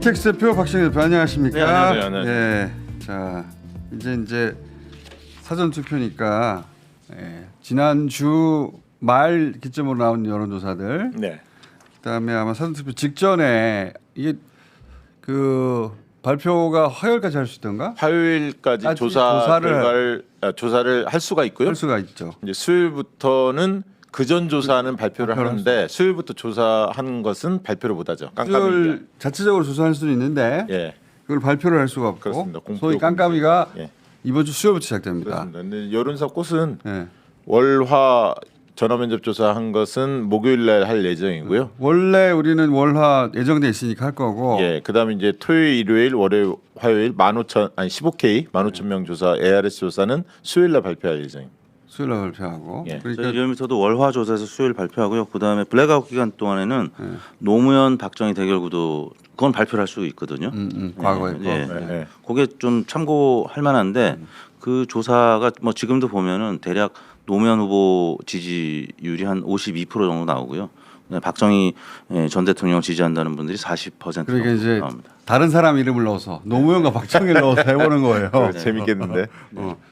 이택스 대표, 박시영 대표 안녕하십니까? 네, 안녕하세요. 네, 자 이제 사전 투표니까 지난 주 말 기점으로 나온 여론조사들. 네. 그다음에 아마 사전 투표 직전에 이게 그 발표가 화요일까지 할 수 있던가? 화요일까지 조사를 할 수가 있고요. 할 수가 있죠. 이제 수요일부터는 그전 조사는 발표를 하는데 수요일부터 조사한 것은 발표를 못하죠. 수요일 자체적으로 조사할 수는 있는데 예. 그걸 발표를 할 수가 없고 그렇습니다. 소위 깜깜이가 예. 이번 주 수요일부터 시작됩니다. 그렇습니다. 근데 여론사 꽃은 예. 월화 전화면접 조사한 것은 목요일날 할 예정이고요. 원래 우리는 월화 예정돼 있으니까 할 거고. 예, 그다음에 이제 토요일, 일요일, 월요일, 화요일 15,000 명 조사 ARS 조사는 수요일날 발표할 예정입니다. 수요일날 발표하고. 예. 그러니까 저희 리얼미터도 월화 조사에서 수요일 발표하고요. 그다음에 블랙아웃 기간 동안에는 노무현 박정희 대결 구도 그건 발표를 할 수 있거든요. 과거에 거. 예. 예. 그게 좀 참고할 만한데 그 조사가 뭐 지금도 보면은 대략 노무현 후보 지지율이 한 52% 정도 나오고요. 박정희 전 대통령 지지한다는 분들이 40% 그러니까 정도 이제 나옵니다. 다른 사람 이름을 넣어서 노무현과 박정희를 넣어서 해보는 거예요. 재밌겠는데.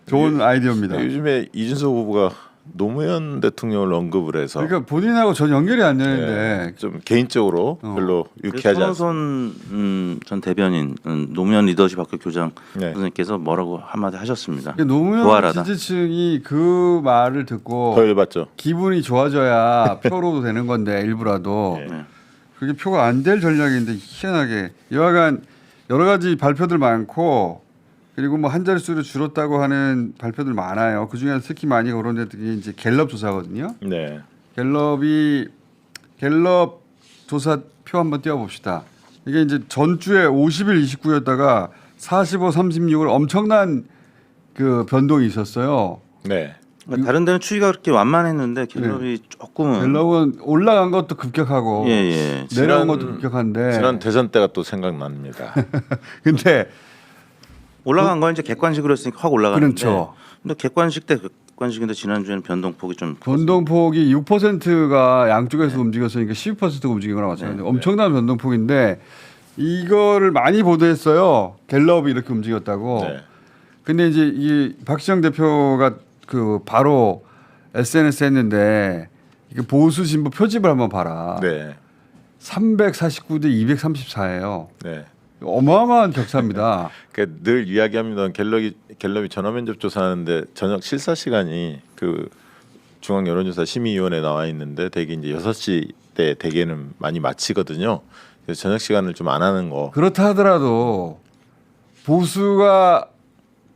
좋은 아이디어입니다. 요즘에 이준석 후보가 노무현 대통령을 언급을 해서 그러니까 본인하고 전 연결이 안 되는데 좀 개인적으로 별로 유쾌하지 않습니다. 손호선 전 대변인 노무현 리더십 학교 교장 네. 선생님께서 뭐라고 한마디 하셨습니다. 그러니까 노무현 부활하다. 지지층이 그 말을 듣고 더 열받죠. 기분이 좋아져야 표로 되는 건데 일부라도 네. 그게 표가 안 될 전략인데 희한하게 여하간 여러 가지 발표들 많고 그리고 뭐 한 자릿수로 줄었다고 하는 발표들 많아요. 그 중에서 특히 많이 거론된 게 이제 갤럽 조사거든요. 네. 갤럽 조사표 한번 띄워봅시다. 이게 이제 전주에 50일 29였다가 45, 36을 엄청난 그 변동이 있었어요. 네. 그러니까 다른 데는 추이가 그렇게 완만했는데 갤럽이 조금은 갤럽은 올라간 것도 급격하고 예. 내려온 것도 급격한데 지난 대선 때가 또 생각납니다. 근데 올라간 건 이제 객관식으로 했으니까 확 올라가는데 그렇죠. 근데 객관식 때 객관식인데 지난주에는 변동폭이 좀 변동폭이 6%가 양쪽에서 움직였으니까 12%가 움직인 거나 마찬가지예요. 엄청난 변동폭인데 이거를 많이 보도했어요. 갤럽이 이렇게 움직였다고. 네. 근데 이제 이 박시영 대표가 그 바로 SNS에 했는데 이게 보수 진보 표집을 한번 봐라. 네. 349대 234예요. 네. 어마어마한 격차입니다. 그러니까 늘 이야기합니다. 갤럽이 전화면접 조사하는데 저녁 실사 시간이 그 중앙 여론조사 심의위원회 나와 있는데 대개 이제 6시 때 대개는 많이 마치거든요. 그래서 저녁 시간을 좀 안 하는 거. 그렇다 하더라도 보수가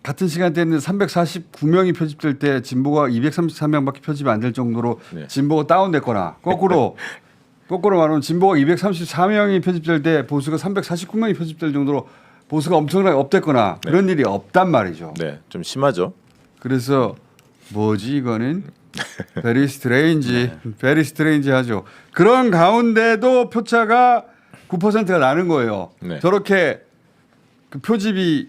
같은 시간대에는 349명이 표집될 때 진보가 233명밖에 표집이 안 될 정도로 네. 진보가 다운됐거나 거꾸로 말하면 진보가 234명이 표집될 때 보수가 349명이 표집될 정도로 보수가 엄청나게 업됐거나 그런 일이 없단 말이죠. 네, 좀 심하죠. 그래서 뭐지 이거는 베리 스트레인지 하죠. 그런 가운데도 표차가 9%가 나는 거예요. 네. 저렇게 그 표집이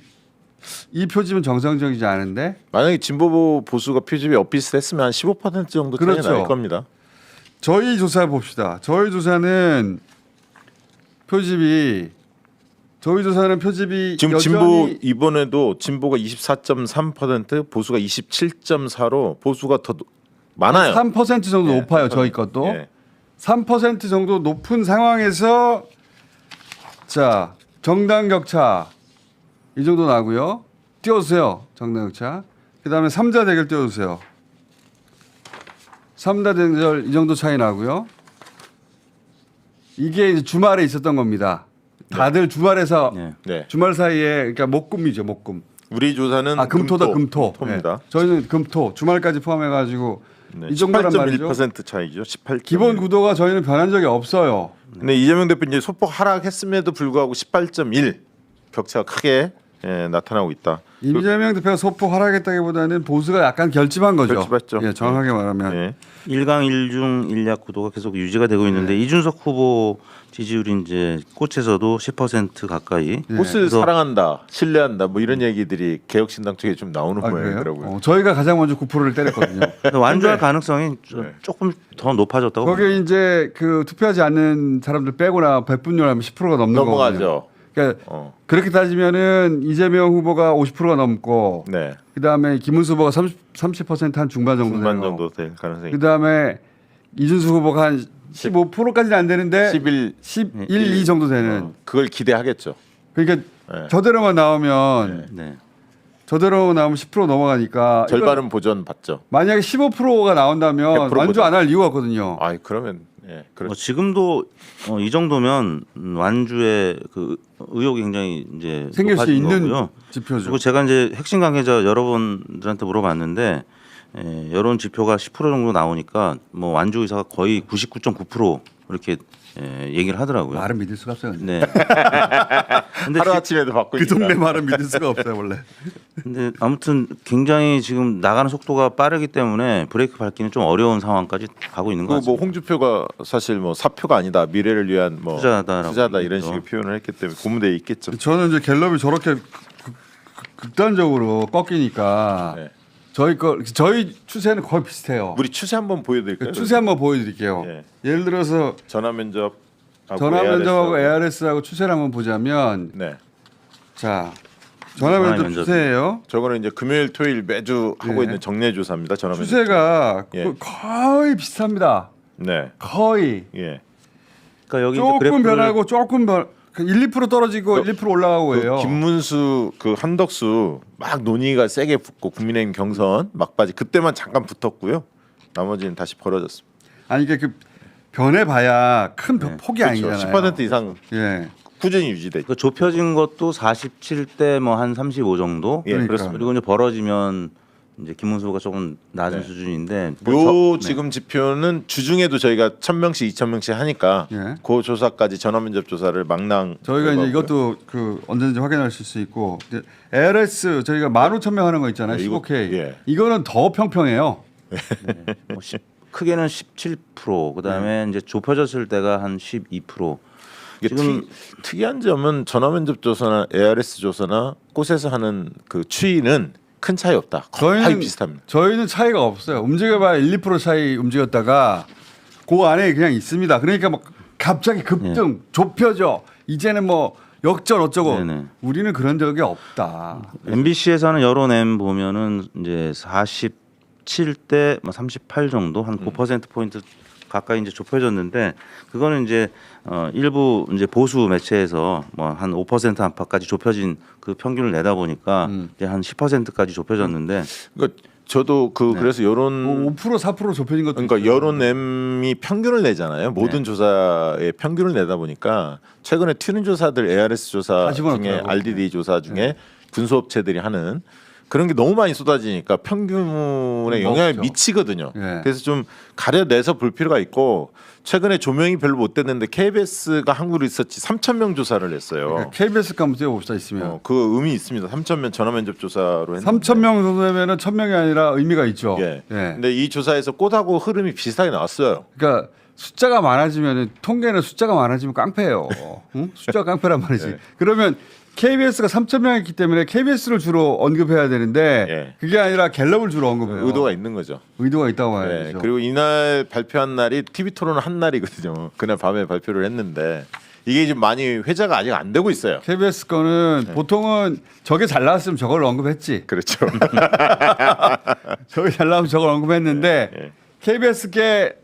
이 표집은 정상적이지 않은데 만약에 진보 보수가 표집이 엇비슷했으면 한 15% 정도 차이가 그렇죠. 날 겁니다. 저희 조사 봅시다. 저희 조사는 표집이 지금 여전히 진보 이번에도 진보가 24.3% 보수가 27.4로 보수가 더 많아요. 3% 정도 예, 높아요. 저희 것도 예. 3% 정도 높은 상황에서 자 정당 격차 이 정도 나고요. 띄워주세요. 정당 격차. 그다음에 3자 대결 띄워주세요. 3자 대결 이 정도 차이 나고요. 이게 이제 주말에 있었던 겁니다. 다들 주말에서 네. 네. 주말 사이에 그러니까 목금이죠. 목금. 우리 조사는 금토다 금토. 금토입니다. 네. 저희는 금토 주말까지 포함해가지고 네, 이 정도란 말이죠. 18.1% 차이죠. 18. 기본 구도가 저희는 변한 적이 없어요. 근데 이재명 대표 이제 소폭 하락했음에도 불구하고 18.1 격차가 크게 나타나고 있다. 이재명 대표가 소폭 하락했다기보다는 보수가 약간 결집한 거죠. 결집했죠. 예, 정확하게 말하면. 네. 1강 1중 1약 구도가 계속 유지가 되고 있는데 이준석 후보 지지율이 이제 꽃에서도 10% 가까이. 보스를 그래서 사랑한다, 신뢰한다, 뭐 이런 얘기들이 개혁신당 쪽에 좀 나오는 모양이더라고요. 저희가 가장 먼저 9%를 때렸거든요. 완주할 가능성이 네. 조금 더 높아졌다고. 거기에 이제 그 투표하지 않는 사람들 빼고나 백분율하면 10%가 넘는 거거든요. 넘어가죠. 그러니까 그렇게 따지면은 이재명 후보가 50%가 넘고 네. 그다음에 김문수 후보가 30%한 중반 정도 중반 돼요. 정도 될 가능성이. 그다음에 이준수 후보가 한 15%까지는 안 되는데 11 2 정도 되는. 그걸 기대하겠죠. 그러니까 네. 저대로만 나오면 네. 저대로 나오면 10% 넘어가니까 절반은 보전 받죠. 만약에 15%가 나온다면 100% 완주 안 할 이유가 없거든요. 아, 그러면 예. 뭐 지금도 이 정도면 완주의 그 의혹이 굉장히 이제 생길 수 높아진 있는 거고요. 지표죠. 그리고 제가 이제 핵심 관계자 여러분들한테 물어봤는데 여론 지표가 10% 정도 나오니까 뭐 완주 의사가 거의 99.9% 이렇게 얘기를 하더라고요. 말은 믿을 수가 없어요. 네. 근데 하루 아침에도 바꾸니까. 그 동네 말은 믿을 수가 없어요 원래. 근데 아무튼 굉장히 지금 나가는 속도가 빠르기 때문에 브레이크 밟기는 좀 어려운 상황까지 가고 있는 것 그 뭐 같습니다. 홍준표가 사실 뭐 사표가 아니다 미래를 위한 뭐 투자다라고 투자다 이런 얘기했죠. 식의 표현을 했기 때문에 고무대에 있겠죠. 저는 이제 갤럽이 저렇게 극단적으로 꺾이니까 네. 저희 추세는 거의 비슷해요. 우리 추세 한번 보여드릴까요? 추세 한번 보여드릴게요. 예. 예를 들어서 전화 면접 전화 면접하고 ARS하고 추세를 한번 보자면 네. 자 전화 면접 면접. 추세예요. 저거는 이제 금요일 토요일 매주 하고 예. 있는 정례 조사입니다. 전화 면접. 추세가 예. 거의 비슷합니다. 네. 거의 예. 그러니까 여기 이제 조금 그래프를 변하고 조금 1, 2% 떨어지고 1, 2% 올라가고 해요. 김문수 그 한덕수 막 논의가 세게 붙고 국민의힘 경선 막바지 그때만 잠깐 붙었고요. 나머지는 다시 벌어졌습니다. 아니 이게 그 변해봐야 큰 폭이 그렇죠. 아니잖아요. 10% 이상 예. 꾸준히 유지돼. 그 좁혀진 것도 47대 뭐 한 35 정도. 예, 그러니까. 그렇습니다. 그리고 이제 벌어지면 이제 김문수가 조금 낮은 네. 수준인데 요 지금 지표는 주중에도 저희가 1,000명씩 2,000명씩 하니까 예. 그 조사까지 전화 면접 조사를 망랑 저희가 이제 해봤고요. 이것도 그 언제든지 확인하실 수 있고 이제 LS 저희가 15,000명 하는 거 있잖아요. 네, 이거- 15K. 예. 이거는 더 평평해요. 뭐 크게는 17%. 그다음에 이제 좁혀졌을 때가 한 12%. 이게 지금 특이한 점은 전화 면접 조사나 ARS 조사나 꽃에서 하는 그 추이는 큰 차이 없다. 거의 비슷합니다. 저희는 차이가 없어요. 움직여봐야 1, 2% 차이 움직였다가 그 안에 그냥 있습니다. 그러니까 막 갑자기 급등 좁혀져. 이제는 뭐 역전 어쩌고. 네네. 우리는 그런 적이 없다. MBC에서 하는 여론M 보면은 이제 47대 38 정도 한 9% 포인트 가까이 이제 좁혀졌는데 그거는 이제 일부 이제 보수 매체에서 뭐 한 5% 안팎까지 좁혀진 그 평균을 내다 보니까 이제 한 10%까지 좁혀졌는데 그러니까 저도 그래서 여론 뭐 5% 4% 좁혀진 것도 그러니까 있어요. 여론M이 평균을 내잖아요. 모든 조사의 평균을 내다 보니까 최근에 튜닝 조사들 ARS 조사 다 중에 집어넣더라고. RDD 조사 중에 군수업체들이 하는 그런 게 너무 많이 쏟아지니까 평균에 영향을 없죠. 미치거든요. 예. 그래서 좀 가려내서 볼 필요가 있고 최근에 조명이 별로 못 됐는데 KBS가 한국 리서치 3,000명 조사를 했어요. 그러니까 KBS가 한번 뛰어봅시다 있으면. 그 의미 있습니다. 3,000명 전화 면접 조사로 했는데 3,000명 정도 되면은 1,000명이 아니라 의미가 있죠. 예. 예. 근데 이 조사에서 꽃하고 흐름이 비슷하게 나왔어요. 그러니까 숫자가 많아지면 통계는 숫자가 많아지면 깡패예요. 응? 숫자가 깡패란 말이지. 예. 그러면 KBS가 3,000명이기 때문에 KBS를 주로 언급해야 되는데 예. 그게 아니라 갤럽을 주로 언급해요. 의도가 있는 거죠. 의도가 있다고 네, 봐야죠. 그리고 이날 발표한 날이 TV 토론 한 날이거든요. 그날 밤에 발표를 했는데 이게 지금 많이 회자가 아직 안 되고 있어요. KBS 거는 보통은 저게 잘 나왔으면 저걸 언급했지. 그렇죠. 저게 잘 나오면 저걸 언급했는데 예. KBS계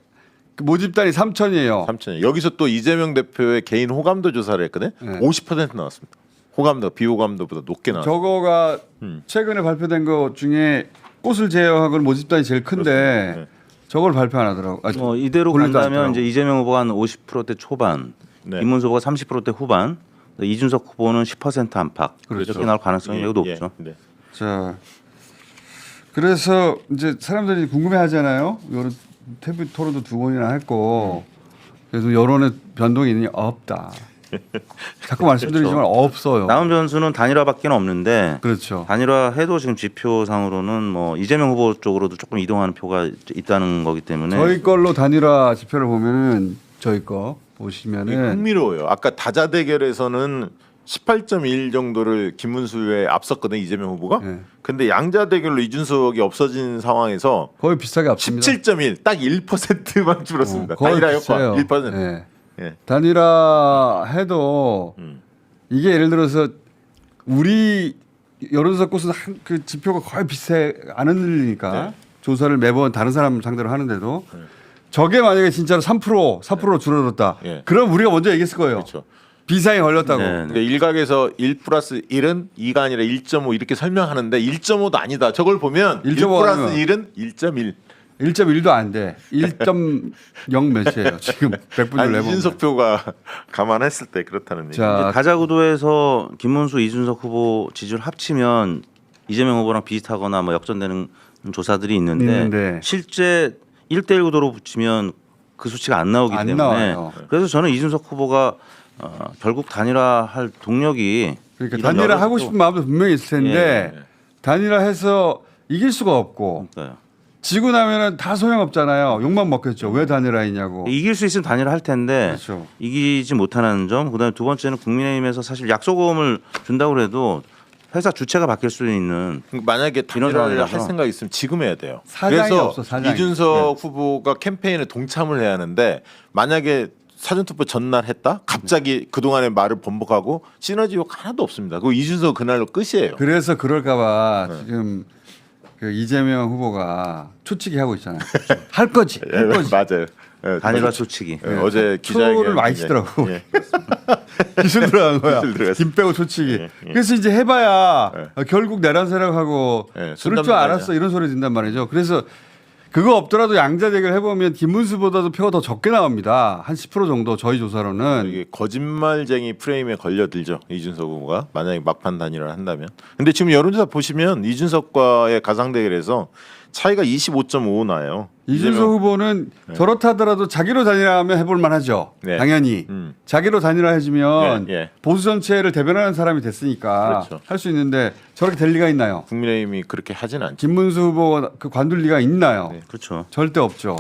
모집단이 3,000이에요. 3천. 여기서 또 이재명 대표의 개인 호감도 조사를 했거든. 네. 50% 나왔습니다. 호감도 비호감도보다 높게 나왔어요. 저거가 최근에 발표된 것 중에 꽃을 제외하고는 모집단이 제일 큰데 그렇습니다. 네. 저걸 발표 안 하더라고. 아, 이대로 올리지 간다면 않더라고. 이제 이재명 후보가 한 50%대 초반, 네. 김문수 후보가 30%대 후반, 이준석 후보는 10% 안팎 그렇죠. 이렇게 나올 가능성이 매우 높죠. 네. 자, 그래서 이제 사람들이 궁금해하잖아요. 여론 TV 토론도 2번이나 했고, 그래서 여론의 변동이 있느냐 없다. 자꾸 말씀드리지만 없어요. 남은 변수는 단일화밖에 없는데 그렇죠. 단일화해도 지금 지표상으로는 뭐 이재명 후보 쪽으로도 조금 이동하는 표가 있다는 거기 때문에 저희 걸로 단일화 지표를 보면은 저희 거 이게 보시면은 흥미로워요. 아까 다자 대결에서는 18.1 정도를 김문수에 앞섰거든 이재명 후보가. 네. 근데 양자 대결로 이준석이 없어진 상황에서 거의 비슷하게 앞섭니다. 17.1 딱 1%만 줄었습니다. 거의 단일화 비슷해요. 효과 1%. 네. 예. 단일화 해도 이게 예를 들어서 우리 여론조사 곳은 그 지표가 거의 비슷해 안 흔들리니까 네. 조사를 매번 다른 사람 상대로 하는데도 네. 저게 만약에 진짜로 4%로 줄어들었다. 네. 그럼 우리가 먼저 얘기했을 거예요. 그렇죠. 비상에 걸렸다고. 네. 그러니까 일각에서 1+1은 2가 아니라 1.5 이렇게 설명하는데 1.5도 아니다. 저걸 보면 1.5 하면 1+1은 1.1. 1.1도 안 돼. 1.0 몇이에요. 지금 100분을 아니 내보면. 이준석 표가 감안했을 때 그렇다는 얘기. 자, 이제 다자구도에서 김문수, 이준석 후보 지지율 합치면 이재명 후보랑 비슷하거나 뭐 역전되는 조사들이 있는데 실제 1대1 구도로 붙이면 그 수치가 안 나오기 안 때문에 나와요. 그래서 저는 이준석 후보가 결국 단일화할 동력이 그러니까 이런 단일화 여러 하고 또- 싶은 마음도 분명히 있을 텐데 예. 단일화해서 이길 수가 없고 그러니까요. 지고 나면은 다 소용없잖아요. 욕만 먹겠죠. 왜 단일화했냐고. 이길 수 있으면 단일화 할 텐데 그렇죠. 이기지 못하는 점, 그다음에 두 번째는 국민의힘에서 사실 약속금을 준다고 해도 회사 주체가 바뀔 수 있는 만약에 이런 단일화를 할 상황이라서. 생각이 있으면 지금 해야 돼요. 사장이 그래서 없어, 사장이. 이준석 후보가 캠페인에 동참을 해야 하는데 만약에 사전투표 전날 했다? 갑자기 그동안의 말을 번복하고 시너지 효과 하나도 없습니다. 그 이준석 그날로 끝이에요. 그래서 그럴까봐 네. 지금 그 이재명 후보가 초치기 하고 있잖아요. 할 거지. 할 거지. 맞아요. 예, 단일화 맞아요. 초치기. 예, 어제 초를 기자회견 많이 중에, 치더라고. 예. 기술 들어간 거야. 기술 들어갔어. 김 빼고 초치기. 예, 예. 그래서 이제 해봐야 예. 결국 내란세력하고 예, 그럴 줄 손잡는 알았어 거 이런 소리 든단 말이죠. 그래서 그거 없더라도 양자 대결 해보면 김문수보다도 표가 더 적게 나옵니다. 한 10% 정도 저희 조사로는. 이게 거짓말쟁이 프레임에 걸려들죠. 이준석 후보가 만약에 막판 단일화를 한다면. 근데 지금 여론조사 보시면 이준석과의 가상 대결에서 차이가 25.5 나요. 이준석 후보는 저렇다 하더라도 자기로 단일화하면 해볼 만하죠. 네. 당연히 자기로 단일화해주면 예, 예. 보수 전체를 대변하는 사람이 됐으니까 그렇죠. 할 수 있는데 저렇게 될 리가 있나요? 국민의힘이 그렇게 하진 않죠. 김문수 후보 그 관둘 리가 있나요? 네. 그렇죠. 절대 없죠.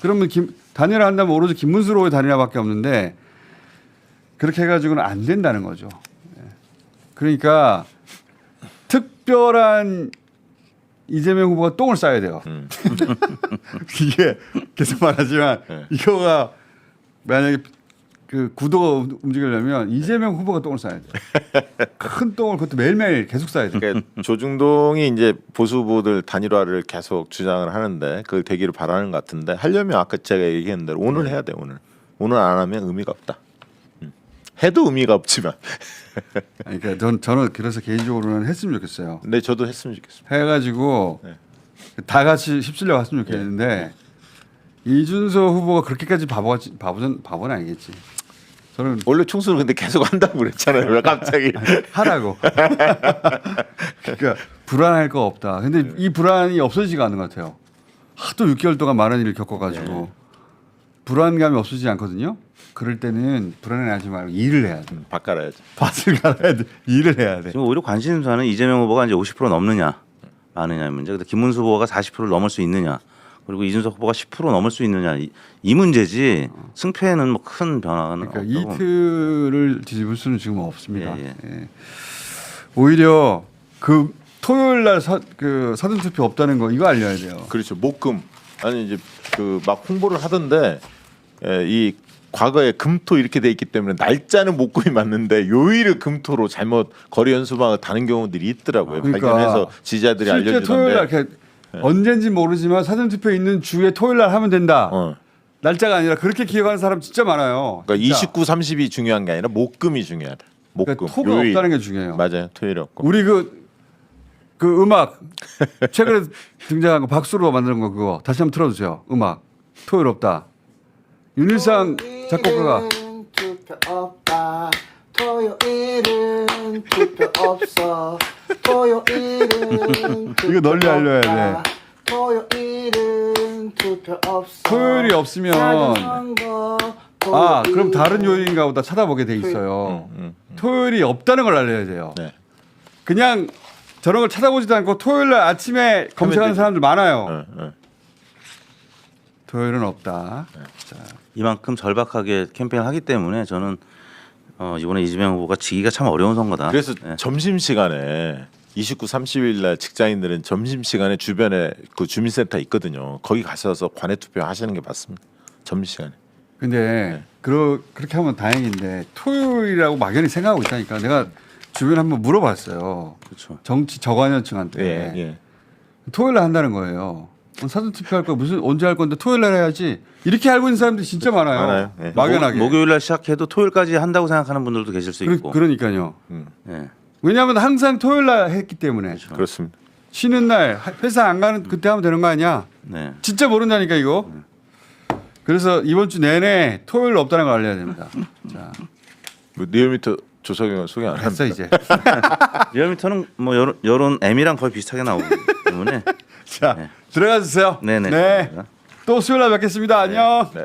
그러면 단일화 한다면 오로지 김문수로의 단일화밖에 없는데 그렇게 해가지고는 안 된다는 거죠. 예. 그러니까 특별한 이재명 후보가 똥을 싸야 돼요. 이게 계속 말하지만 네. 이거가 만약에 그 구도가 움직이려면 이재명 후보가 똥을 싸야 돼요. 큰 똥을 그것도 매일매일 계속 싸야 돼요. 그러니까 조중동이 이제 보수 후보들 단일화를 계속 주장을 하는데 그 되기를 바라는 것 같은데 하려면 아까 제가 얘기했는 대로 오늘 해야 돼. 오늘 안 하면 의미가 없다. 해도 의미가 없지만. 아니, 그러니까 저는 그래서 개인적으로는 했으면 좋겠어요. 근데 저도 했으면 좋겠습니다. 해가지고 네. 다 같이 휩쓸려 갔으면 좋겠는데 이준석 후보가 그렇게까지 바보는 아니겠지. 저는 원래 총수는 근데 계속 한다고 그랬잖아요. 왜 갑자기? 하라고. 그러니까 불안할 거 없다. 근데 이 불안이 없어지지가 않는 것 같아요. 하도 6개월 동안 많은 일을 겪어가지고 불안감이 없어지지 않거든요. 그럴 때는 불안해하지 말고 일을 해야 돼. 바꿔야죠. 밭을 갈아야 돼. 일을 해야 돼. 지금 오히려 관심사는 이재명 후보가 이제 50% 넘느냐 마느냐의 문제. 근데 김문수 후보가 40%를 넘을 수 있느냐, 그리고 이준석 후보가 10% 넘을 수 있느냐 이 문제지 승패에는 뭐 큰 변화는 그러니까 없다고. 이틀을 뒤집을 수는 지금 없습니다. 예, 예. 오히려 그 토요일 날 사전 투표 없다는 거 이거 알려야 돼요. 그렇죠. 목금 아니 이제 그 막 홍보를 하던데 이 과거에 금토 이렇게 돼 있기 때문에 날짜는 목금이 맞는데 요일을 금토로 잘못 거리 연수방을 다는 경우들이 있더라고요. 그러니까 발견해서 지지자들이 실제 토요일 날 알려주던데. 이렇게 언젠지 모르지만 사전 투표 있는 주에 토요일 날 하면 된다. 날짜가 아니라 그렇게 기억하는 사람 진짜 많아요. 그러니까 진짜. 29, 30이 중요한 게 아니라 목금이 중요하다. 목금. 그러니까 토가 없다는 게 중요해요. 맞아요. 토요일 없고. 우리 그 음악 최근에 등장한 거 박수로 만드는 거 그거 다시 한번 틀어주세요. 음악 토요일 없다. 윤일상 작곡가가 투표 없다. 토요일은 투표 없어. 토요일은 투표 이거 널리 알려야 없다. 돼. 토요일은 투표 없어. 토요일이 없으면 사전선거 그럼 다른 요일인가 보다 찾아보게 돼 있어요. 토요일이 없다는 걸 알려야 돼요. 네. 그냥 저런 걸 찾아보지도 않고 토요일 날 아침에 검색하는 되지. 사람들 많아요. 네. 토요일은 없다. 자, 이만큼 절박하게 캠페인을 하기 때문에 저는 이번에 이재명 후보가 지기가 참 어려운 선거다. 그래서 예. 점심 시간에 29, 30일 날 직장인들은 점심 시간에 주변에 그 주민센터 있거든요. 거기 가셔서 관외 투표 하시는 게 맞습니다. 점심 시간에. 근데 그렇게 하면 다행인데 토요일이라고 막연히 생각하고 있다니까. 내가 주변에 한번 물어봤어요. 그렇죠. 정치 저관여층한테 예, 예. 토요일 날 한다는 거예요. 사전 투표할 거 무슨 언제 할 건데 토요일 날 해야지. 이렇게 알고 있는 사람들이 진짜 많아요. 많아요. 예. 막연하게. 목요일 날 시작해도 토요일까지 한다고 생각하는 분들도 계실 수 있고. 그러니까요. 예. 왜냐하면 항상 토요일 날 했기 때문에. 그렇습니다. 쉬는 날 회사 안 가는 그때 하면 되는 거 아니야? 네. 진짜 모른다니까 이거. 그래서 이번 주 내내 토요일 없다는 걸 알려야 됩니다. 자, 뭐 리얼미터 조사 결과 소개 안 했어 합니다. 이제. 리얼미터는 뭐 여론 M이랑 거의 비슷하게 나오기 때문에. 자, 네. 들어가 주세요. 네네. 네. 또 수요일 날 뵙겠습니다. 안녕. 네.